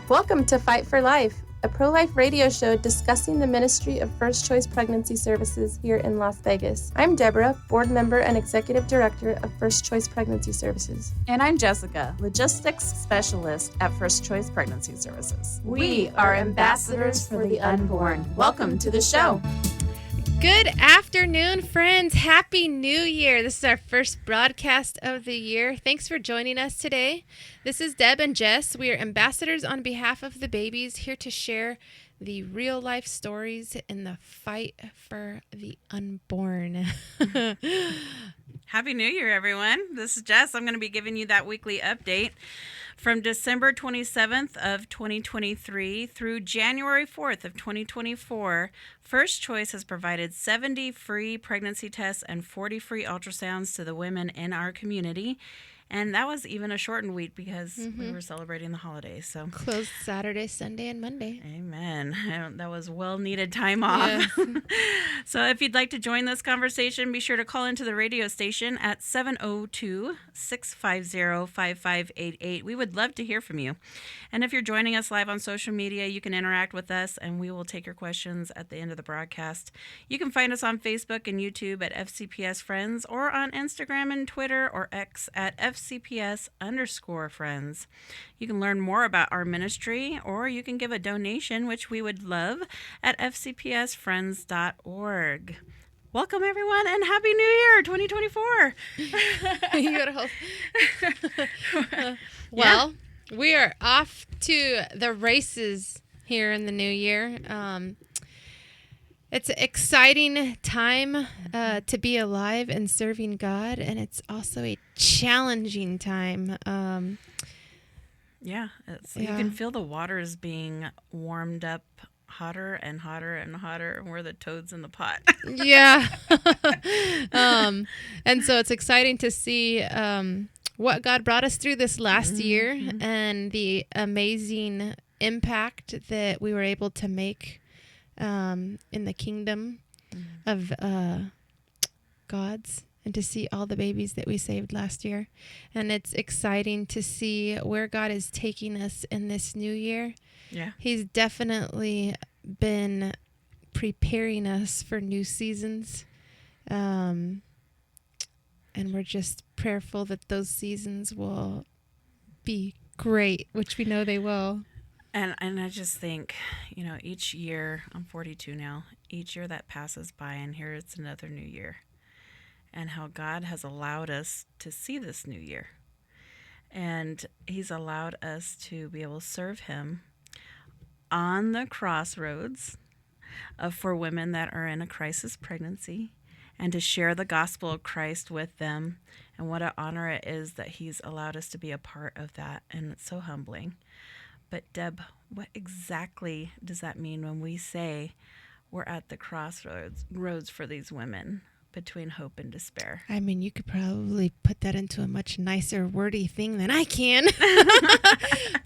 Welcome to Fight for Life, a pro-life radio show discussing the ministry of First Choice Pregnancy Services here in Las Vegas. I'm Deborah, board member and executive director of First Choice Pregnancy Services. And I'm Jessica, logistics specialist at First Choice Pregnancy Services. We are ambassadors for the unborn. Welcome to the show. Good afternoon, friends. Happy New Year. This is our first broadcast of the year. Thanks for joining us today. This is Deb and Jess. We are ambassadors on behalf of the babies, here to share the real life stories in the fight for the unborn. Happy New Year, everyone. This is Jess. I'm going to be giving you that weekly update. From December 27th of 2023 through January 4th of 2024, First Choice has provided 70 free pregnancy tests and 40 free ultrasounds to the women in our community. And that was even a shortened week because we were celebrating the holidays. So closed Saturday, Sunday, and Monday. Amen. That was well-needed time off. Yes. So if you'd like to join this conversation, be sure to call into the radio station at 702-650-5588. We would love to hear from you. And if you're joining us live on social media, you can interact with us, and we will take your questions at the end of the broadcast. You can find us on Facebook and YouTube at FCPS Friends, or on Instagram and Twitter or X at FCPS_friends. You can learn more about our ministry, or you can give a donation, which we would love, at fcpsfriends.org. Welcome, everyone, and Happy New Year 2024. You gotta hold. Well, we are off to the races here in the new year. It's an exciting time to be alive and serving God, and it's also a challenging time. You can feel the waters being warmed up hotter and hotter and hotter, and we're the toads in the pot. Yeah. And so it's exciting to see what God brought us through this last year and the amazing impact that we were able to make in the kingdom of God's, and to see all the babies that we saved last year. And it's exciting to see where God is taking us in this new year. Yeah. He's definitely been preparing us for new seasons. And we're just prayerful that those seasons will be great, which we know they will. And I just think, each year, I'm 42 now, each year that passes by, and here it's another new year. And how God has allowed us to see this new year. And He's allowed us to be able to serve Him on the crossroads for women that are in a crisis pregnancy, and to share the gospel of Christ with them. And what an honor it is that He's allowed us to be a part of that. And it's so humbling. But Deb, what exactly does that mean when we say we're at the crossroads for these women between hope and despair? I mean, you could probably put that into a much nicer, wordy thing than I can.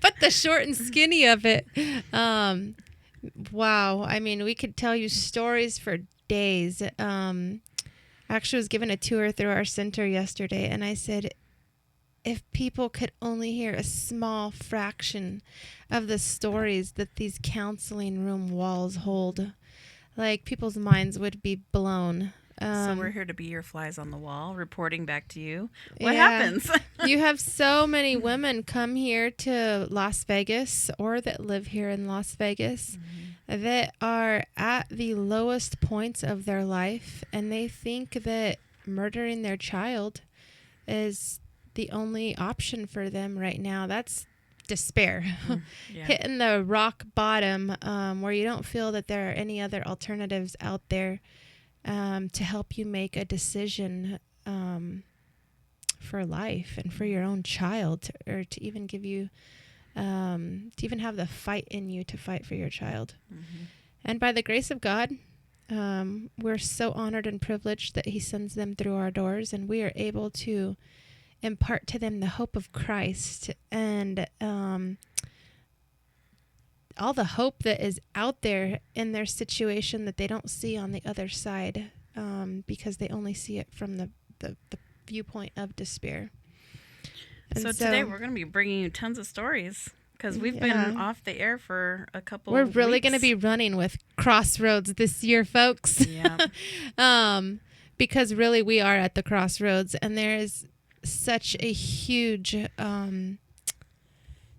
But the short and skinny of it. Wow. I mean, we could tell you stories for days. I actually was given a tour through our center yesterday, and I said, if people could only hear a small fraction of the stories that these counseling room walls hold, like, people's minds would be blown. So we're here to be your flies on the wall, reporting back to you. What happens? You have so many women come here to Las Vegas, or that live here in Las Vegas, that are at the lowest points of their life, and they think that murdering their child is the only option for them right now. That's despair. Hitting the rock bottom, where you don't feel that there are any other alternatives out there to help you make a decision for life and for your own child, or to even give you, to even have the fight in you to fight for your child. And by the grace of God, we're so honored and privileged that He sends them through our doors, and we are able to impart to them the hope of Christ, and all the hope that is out there in their situation that they don't see on the other side, because they only see it from the viewpoint of despair. So today we're going to be bringing you tons of stories because we've Yeah. been off the air for a couple We're really going to weeks. be running with Crossroads this year, folks. Yeah. Because really we are at the crossroads, and there is such a huge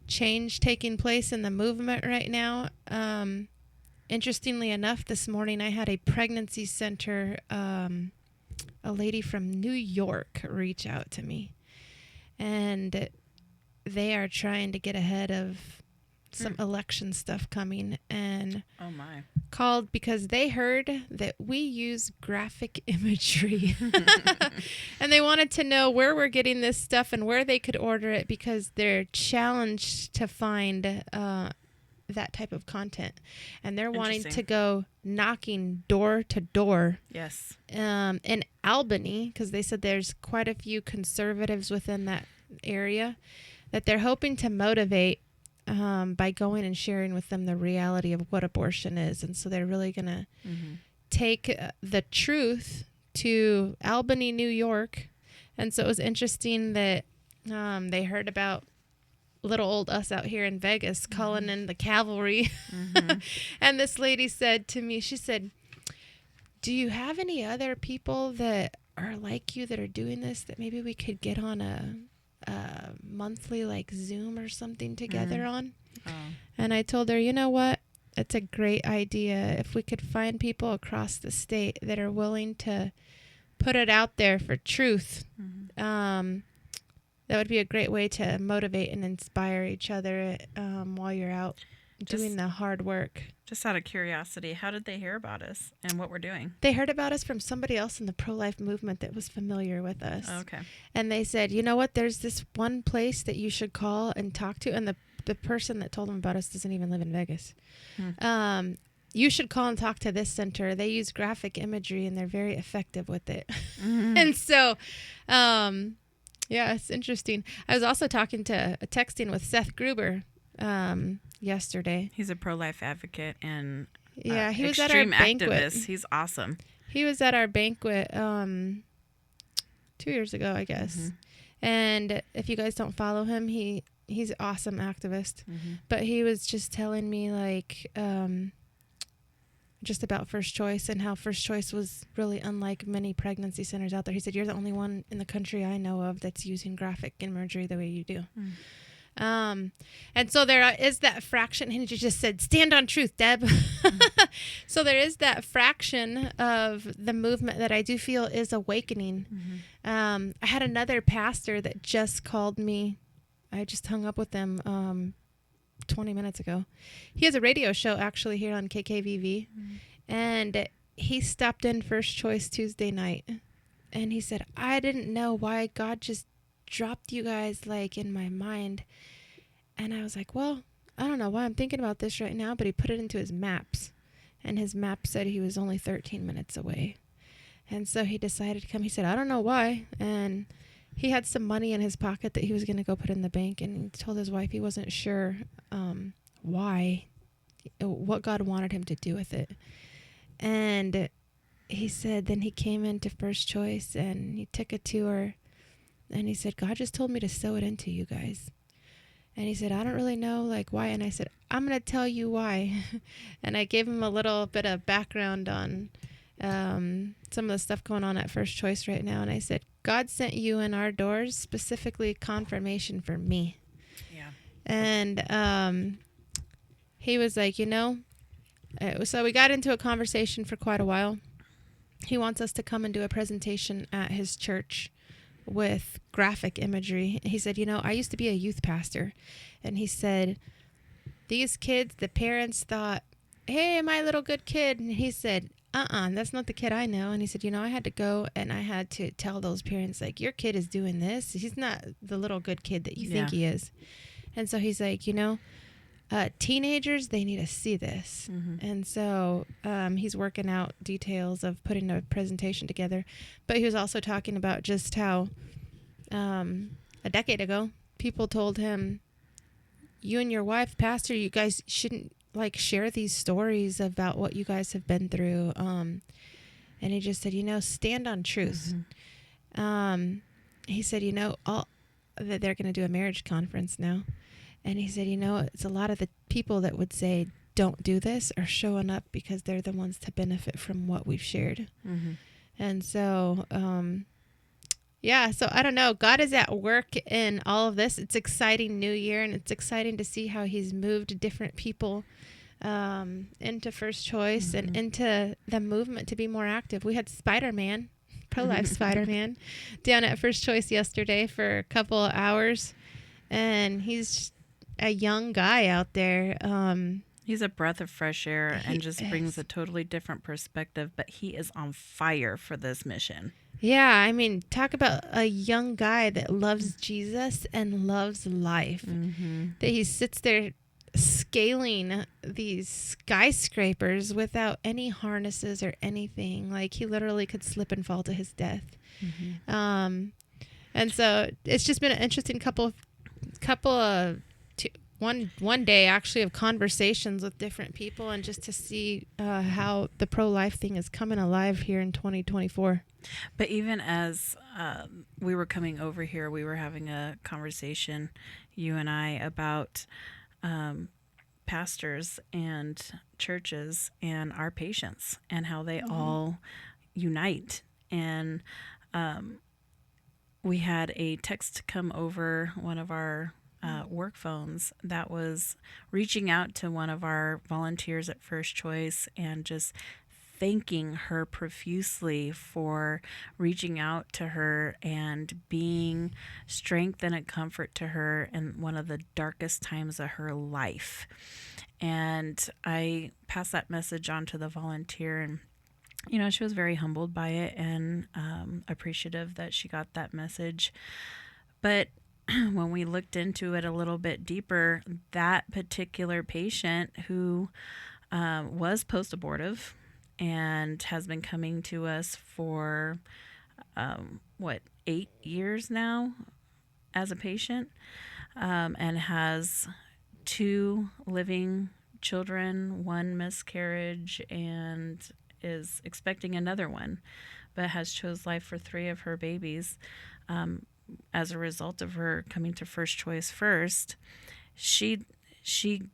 change taking place in the movement right now. Interestingly enough, this morning I had a pregnancy center, a lady from New York reach out to me, and they are trying to get ahead of some election stuff coming, and Oh my. called because they heard that we use graphic imagery and they wanted to know where we're getting this stuff and where they could order it, because they're challenged to find that type of content, and they're wanting Interesting. to go knocking door to door Yes. in Albany, because they said there's quite a few conservatives within that area that they're hoping to motivate by going and sharing with them the reality of what abortion is. And so they're really going to take the truth to Albany, New York. And so it was interesting that they heard about little old us out here in Vegas calling in the cavalry. And this lady said to me, she said, do you have any other people that are like you that are doing this, that maybe we could get on a monthly like Zoom or something together on? Oh. And I told her, you know what? It's a great idea. If we could find people across the state that are willing to put it out there for truth, that would be a great way to motivate and inspire each other while you're out doing the hard work. Just out of curiosity, how did they hear about us and what we're doing? They heard about us from somebody else in the pro-life movement that was familiar with us. Oh, okay. And they said, you know what, there's this one place that you should call and talk to. And the person that told them about us doesn't even live in Vegas. You should call and talk to this center. They use graphic imagery and they're very effective with it. And so, yeah, it's interesting. I was also texting with Seth Gruber yesterday. He's a pro-life advocate and yeah, he was at our extreme banquet. activist. He's awesome. He was at our banquet 2 years ago, I guess. And if you guys don't follow him, he's an awesome activist. But he was just telling me like just about First Choice and how First Choice was really unlike many pregnancy centers out there. He said, you're the only one in the country I know of that's using graphic imagery the way you do. And so there is that fraction, and he just said, stand on truth, Deb. So there is that fraction of the movement that I do feel is awakening. I had another pastor that just called me. I just hung up with them 20 minutes ago. He has a radio show actually here on KKVV, and he stopped in First Choice Tuesday night, and he said, I didn't know why God just dropped you guys like in my mind. And I was like, well, I don't know why I'm thinking about this right now, but he put it into his maps, and his map said he was only 13 minutes away. And so he decided to come. He said, I don't know why. And he had some money in his pocket that he was going to go put in the bank, and he told his wife he wasn't sure why, what God wanted him to do with it. And he said then he came into First Choice and he took a tour, and he said, God just told me to sow it into you guys. And he said, I don't really know like why. And I said, I'm going to tell you why. And I gave him a little bit of background on some of the stuff going on at First Choice right now. And I said, God sent you in our doors, specifically confirmation for me. Yeah. And he was like, so we got into a conversation for quite a while. He wants us to come and do a presentation at his church with graphic imagery. He said, I used to be a youth pastor. And he said, these kids, the parents thought, hey, my little good kid. And he said, that's not the kid I know. And he said, I had to go and I had to tell those parents, like, your kid is doing this. He's not the little good kid that you think he is. And so he's like, teenagers, they need to see this. And so he's working out details of putting a presentation together. But he was also talking about just how a decade ago, people told him, you and your wife, pastor, you guys shouldn't like share these stories about what you guys have been through. And he just said, stand on truth. He said, that they're going to do a marriage conference now. And he said, it's a lot of the people that would say, don't do this, are showing up because they're the ones to benefit from what we've shared. Mm-hmm. And so, so I don't know. God is at work in all of this. It's exciting new year, and it's exciting to see how he's moved different people into First Choice and into the movement to be more active. We had Spider-Man, pro-life Spider-Man, down at First Choice yesterday for a couple of hours, and he's a young guy out there. He's a breath of fresh air and just brings a totally different perspective, but he is on fire for this mission. Yeah, I mean, talk about a young guy that loves Jesus and loves life. That he sits there scaling these skyscrapers without any harnesses or anything. Like, he literally could slip and fall to his death. And so it's just been an interesting one day actually of conversations with different people, and just to see how the pro-life thing is coming alive here in 2024. But even as we were coming over here, we were having a conversation, you and I, about pastors and churches and our patients and how they all unite. And we had a text come over one of our work phones that was reaching out to one of our volunteers at First Choice and just thanking her profusely for reaching out to her and being strength and a comfort to her in one of the darkest times of her life. And I passed that message on to the volunteer, and she was very humbled by it and appreciative that she got that message. But when we looked into it a little bit deeper, that particular patient who was post-abortive and has been coming to us for 8 years now as a patient, and has 2 living children, 1 miscarriage, and is expecting another one, but has chose life for 3 of her babies. As a result of her coming to First Choice first, she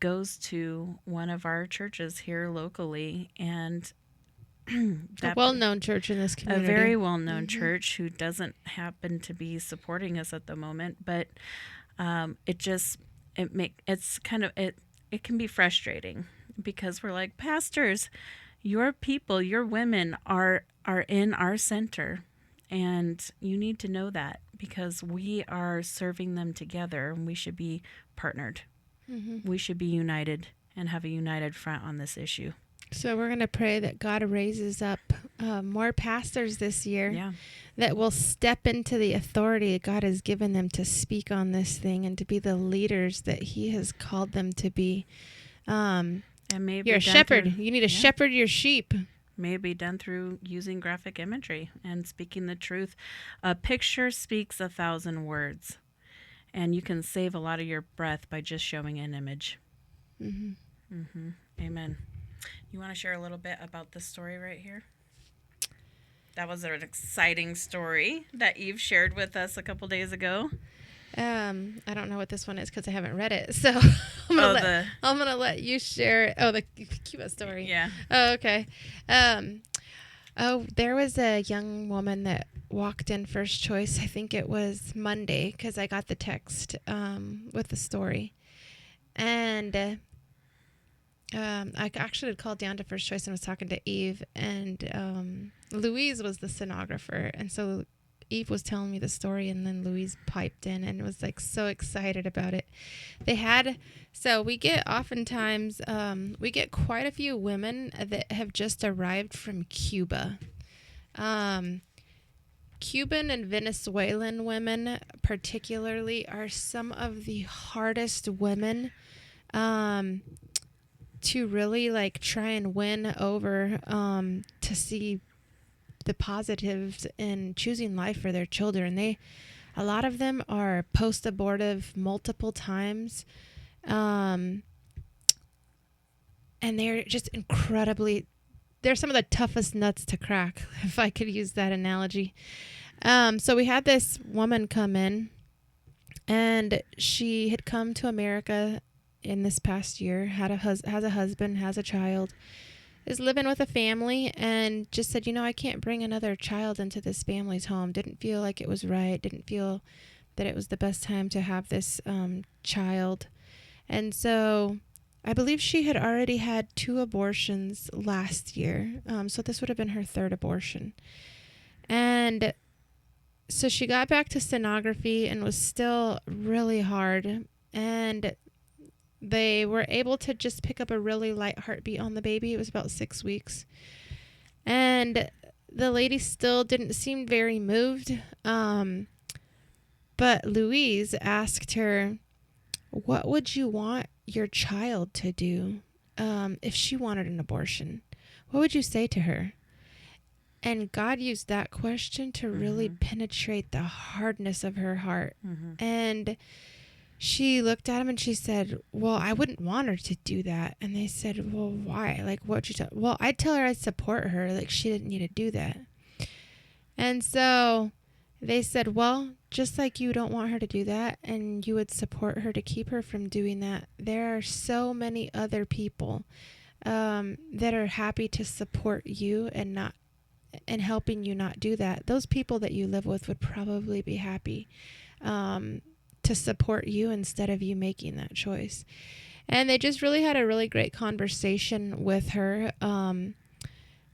goes to one of our churches here locally, and a well-known church in this community. A very well-known church who doesn't happen to be supporting us at the moment, but it can be frustrating because we're like, pastors, your people, your women are in our center, and you need to know that because we are serving them together, and we should be partnered. We should be united and have a united front on this issue. So we're going to pray that God raises up more pastors this year that will step into the authority that God has given them to speak on this thing and to be the leaders that he has called them to be. And maybe you're a shepherd. You need to shepherd your sheep. May be done through using graphic imagery and speaking the truth. A picture speaks 1,000 words, and you can save a lot of your breath by just showing an image. Amen. You want to share a little bit about this story right here? That was an exciting story that Eve shared with us a couple days ago. I don't know what this one is because I haven't read it. So I'm gonna let you share. Oh, the Cuba story. Yeah. Oh, okay. There was a young woman that walked in First Choice. I think it was Monday because I got the text with the story, and I actually had called down to First Choice and was talking to Eve, and Louise was the stenographer, and so Eve was telling me the story, and then Louise piped in and was like so excited about it. We get quite a few women that have just arrived from Cuba. Cuban and Venezuelan women particularly are some of the hardest women to really try and win over to see the positives in choosing life for their children. A lot of them are post-abortive multiple times, and they're just they're some of the toughest nuts to crack, if I could use that analogy. So we had this woman come in, And she had come to America in this past year, has a husband, has a child, is living with a family, and just said, I can't bring another child into this family's home. Didn't feel like it was right. Didn't feel that it was the best time to have this child. And so I believe she had already had 2 abortions last year. So this would have been her 3rd abortion. And so she got back to sonography and was still really hard. And they were able to just pick up a really light heartbeat on the baby. It was about 6 weeks. And the lady still didn't seem very moved. But Louise asked her, what would you want your child to do if she wanted an abortion? What would you say to her? And God used that question to really penetrate the hardness of her heart. And she looked at him and she said, well, I wouldn't want her to do that. And they said, well, why? Like, what'd you tell? Well, I'd tell her I'd support her. Like, she didn't need to do that. And so they said, well, just like you don't want her to do that and you would support her to keep her from doing that, there are so many other people that are happy to support you and helping you not do that. Those people that you live with would probably be happy to support you instead of you making that choice. And they just really had a really great conversation with her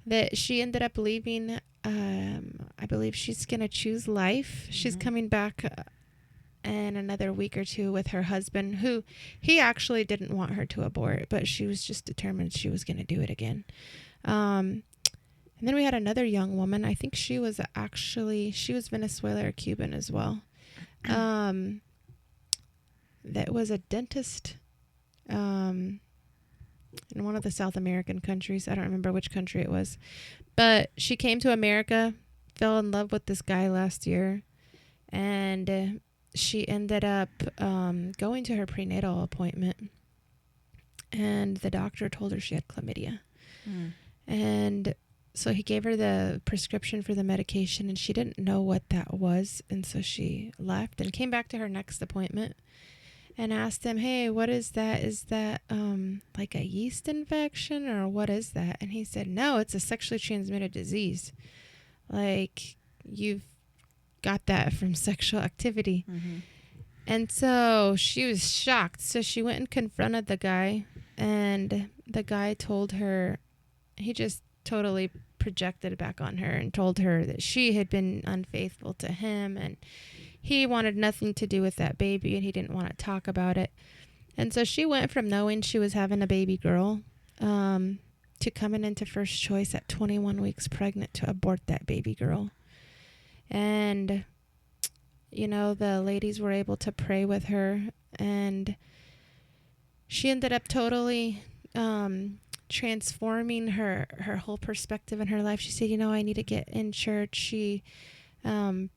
that she ended up leaving. I believe she's going to choose life. She's coming back in another week or 2 with her husband, who he actually didn't want her to abort, but she was just determined she was going to do it again. And then we had another young woman. I think she was Venezuela or Cuban as well. That was a dentist in one of the South American countries. I don't remember which country it was. But she came to America, fell in love with this guy last year, and she ended up going to her prenatal appointment. And the doctor told her she had chlamydia. And so he gave her the prescription for the medication, and she didn't know what that was. And so she left and came back to her next appointment and asked him, hey, what is that? Is that like a yeast infection or what is that? And he said, no, it's a sexually transmitted disease. Like, you've got that from sexual activity. And so she was shocked. So she went and confronted the guy, and the guy told her, he just totally projected back on her and told her that she had been unfaithful to him and he wanted nothing to do with that baby and he didn't want to talk about it. And so she went from knowing she was having a baby girl to coming into First Choice at 21 weeks pregnant to abort that baby girl. And, the ladies were able to pray with her, and she ended up totally transforming her whole perspective in her life. She said, I need to get in church. She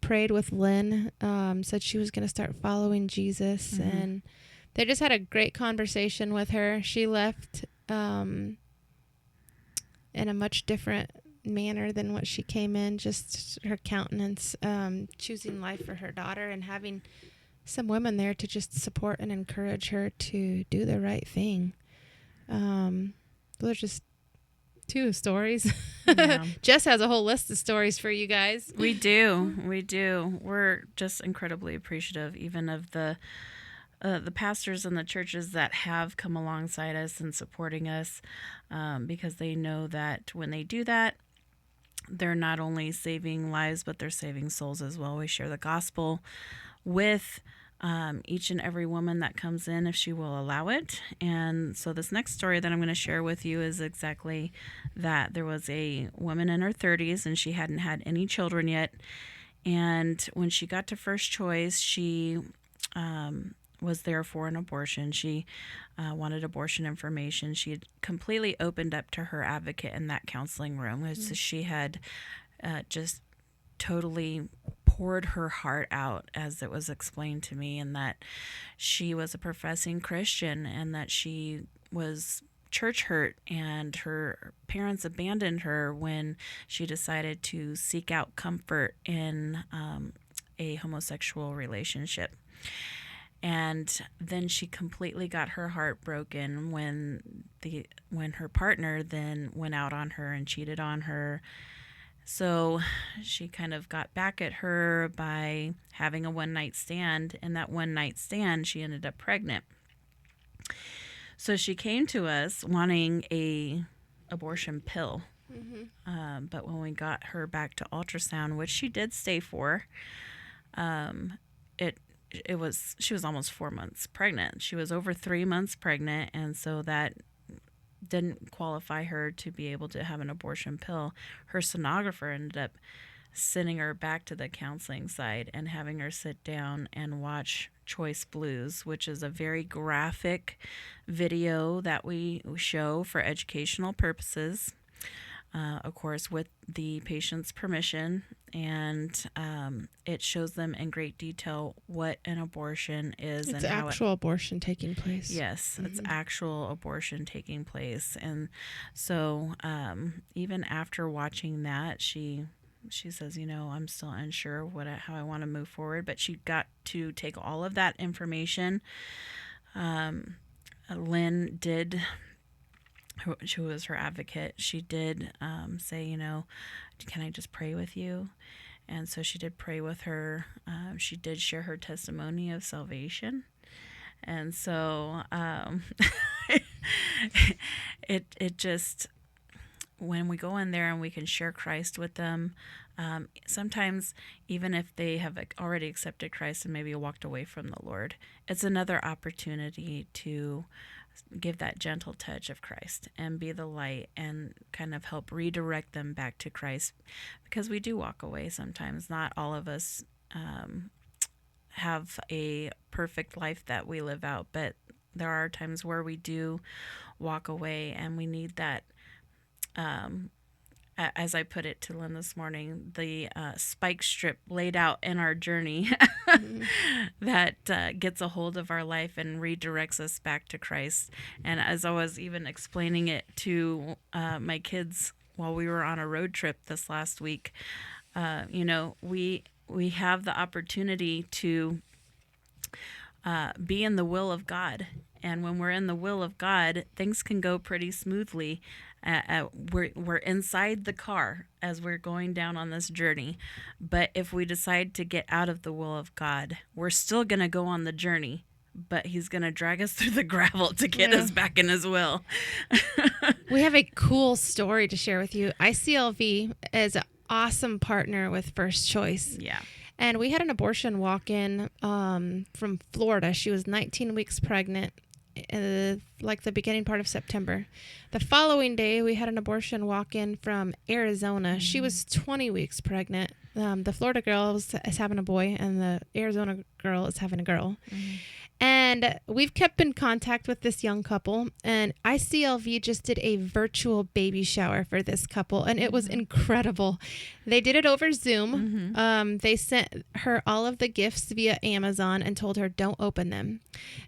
prayed with Lynn, said she was going to start following Jesus. And they just had a great conversation with her. She left in a much different manner than what she came in, just her countenance, choosing life for her daughter and having some women there to just support and encourage her to do the right thing. Those are just 2 stories. Yeah. Jess has a whole list of stories for you guys. We do. We're just incredibly appreciative, even of the pastors and the churches that have come alongside us and supporting us, because they know that when they do that, they're not only saving lives, but they're saving souls as well. We share the gospel with each and every woman that comes in, if she will allow it. And so this next story that I'm going to share with you is exactly that. There was a woman in her 30s, and she hadn't had any children yet. And when she got to First Choice, she was there for an abortion. She wanted abortion information. She had completely opened up to her advocate in that counseling room. So she had just totally poured her heart out, as it was explained to me, and that she was a professing Christian and that she was church hurt, and her parents abandoned her when she decided to seek out comfort in a homosexual relationship. And then she completely got her heart broken when her partner then went out on her and cheated on her. So she kind of got back at her by having a one night stand, and that one night stand she ended up pregnant. So she came to us wanting a abortion pill. But when we got her back to ultrasound, which she did stay for, it she was almost 4 months pregnant. She was over 3 months pregnant, and so that didn't qualify her to be able to have an abortion pill. Her sonographer ended up sending her back to the counseling side and having her sit down and watch Choice Blues, which is a very graphic video that we show for educational purposes. Of course, with the patient's permission, and it shows them in great detail what an abortion is. It's and how actual abortion taking place. Yes, it's actual abortion taking place. And so even after watching that, she says, I'm still unsure how I want to move forward. But she got to take all of that information. Lynn did, who was her advocate, she did say, can I just pray with you? And so she did pray with her. She did share her testimony of salvation. And so it just, when we go in there and we can share Christ with them, sometimes even if they have already accepted Christ and maybe walked away from the Lord, it's another opportunity to give that gentle touch of Christ and be the light and kind of help redirect them back to Christ, because we do walk away sometimes. Not all of us have a perfect life that we live out, but there are times where we do walk away, and we need that, as I put it to Lynn this morning, the spike strip laid out in our journey that gets a hold of our life and redirects us back to Christ. And as I was even explaining it to my kids while we were on a road trip this last week, we have the opportunity to be in the will of God. And when we're in the will of God, things can go pretty smoothly. We're inside the car as we're going down on this journey. But if we decide to get out of the will of God, we're still going to go on the journey, but he's going to drag us through the gravel to get us back in his will. We have a cool story to share with you. ICLV is an awesome partner with First Choice. Yeah. And we had an abortion walk-in from Florida. She was 19 weeks pregnant, like the beginning part of September. The following day, we had an abortion walk-in from Arizona. Mm-hmm. She was 20 weeks pregnant. The Florida girl is having a boy, and the Arizona girl is having a girl. Mm-hmm. And we've kept in contact with this young couple, and ICLV just did a virtual baby shower for this couple, and it was incredible. They did it over Zoom. Mm-hmm. They sent her all of the gifts via Amazon and told her, don't open them.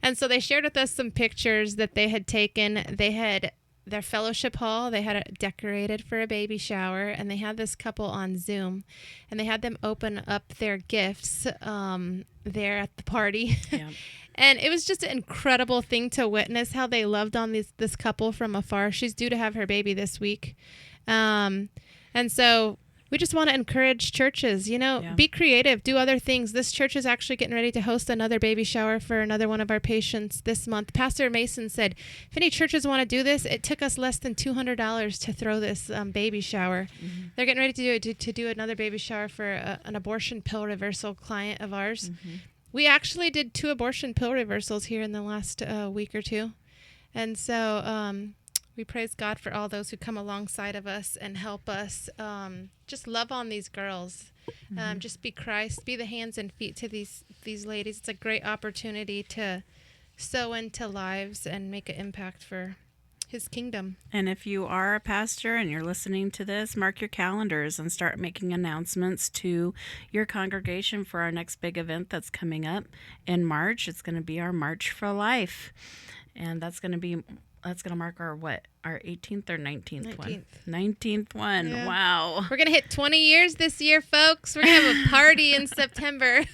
And so they shared with us some pictures that they had taken. They had their fellowship hall, they had it decorated for a baby shower, and they had this couple on Zoom, and they had them open up their gifts there at the party. Yeah. And it was just an incredible thing to witness how they loved on this couple from afar. She's due to have her baby this week. And so we just want to encourage churches, be creative, do other things. This church is actually getting ready to host another baby shower for another one of our patients this month. Pastor Mason said, if any churches want to do this, it took us less than $200 to throw this baby shower. Mm-hmm. They're getting ready to do another baby shower for an abortion pill reversal client of ours. Mm-hmm. We actually did 2 abortion pill reversals here in the last week or two. And so we praise God for all those who come alongside of us and help us just love on these girls. Mm-hmm. Just be Christ, be the hands and feet to these ladies. It's a great opportunity to sow into lives and make an impact for his kingdom. And if you are a pastor and you're listening to this, mark your calendars and start making announcements to your congregation for our next big event that's coming up in March. It's going to be our March for Life. And that's going to be That's going to mark our 18th or 19th one? 19th. 19th one. Yeah. Wow. We're going to hit 20 years this year, folks. We're going to have a party in September.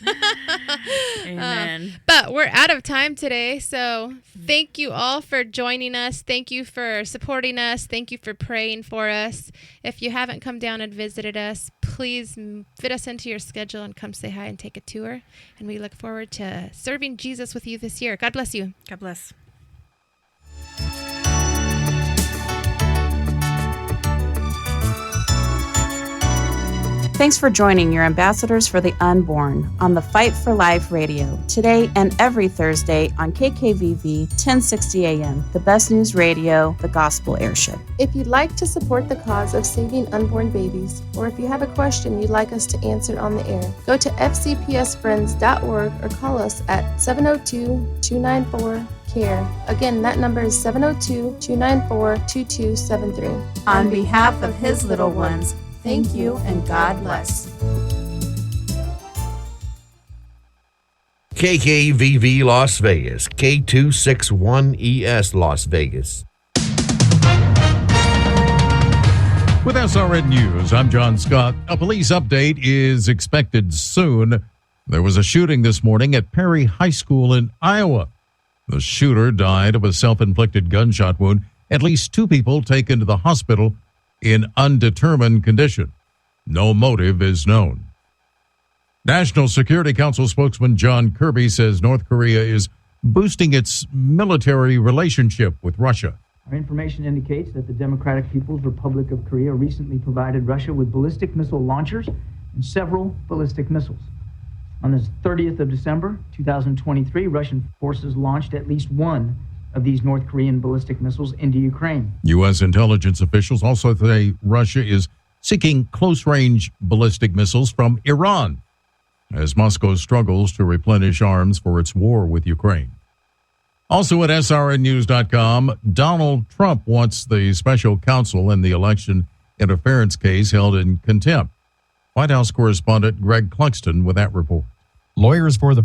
Amen. But we're out of time today, so thank you all for joining us. Thank you for supporting us. Thank you for praying for us. If you haven't come down and visited us, please fit us into your schedule and come say hi and take a tour. And we look forward to serving Jesus with you this year. God bless you. God bless. Thanks for joining your ambassadors for the unborn on the Fight for Life radio today and every Thursday on KKVV 1060 AM, the best news radio, the gospel airship. If you'd like to support the cause of saving unborn babies, or if you have a question you'd like us to answer on the air, go to fcpsfriends.org or call us at 702-294-CARE. Again, that number is 702-294-2273. On behalf of his little ones, thank you and God bless. KKVV Las Vegas, K261ES Las Vegas. With SRN News, I'm John Scott. A police update is expected soon. There was a shooting this morning at Perry High School in Iowa. The shooter died of a self-inflicted gunshot wound. At least 2 people taken to the hospital in undetermined condition. No motive is known. National Security Council spokesman John Kirby says North Korea is boosting its military relationship with Russia. Our information indicates that the Democratic People's Republic of Korea recently provided Russia with ballistic missile launchers and several ballistic missiles. On the 30th of December, 2023, Russian forces launched at least one of these North Korean ballistic missiles into Ukraine. U.S. intelligence officials also say Russia is seeking close-range ballistic missiles from Iran as Moscow struggles to replenish arms for its war with Ukraine. Also at srnnews.com, Donald Trump wants the special counsel in the election interference case held in contempt. White House correspondent Greg Cluxton with that report. Lawyers for the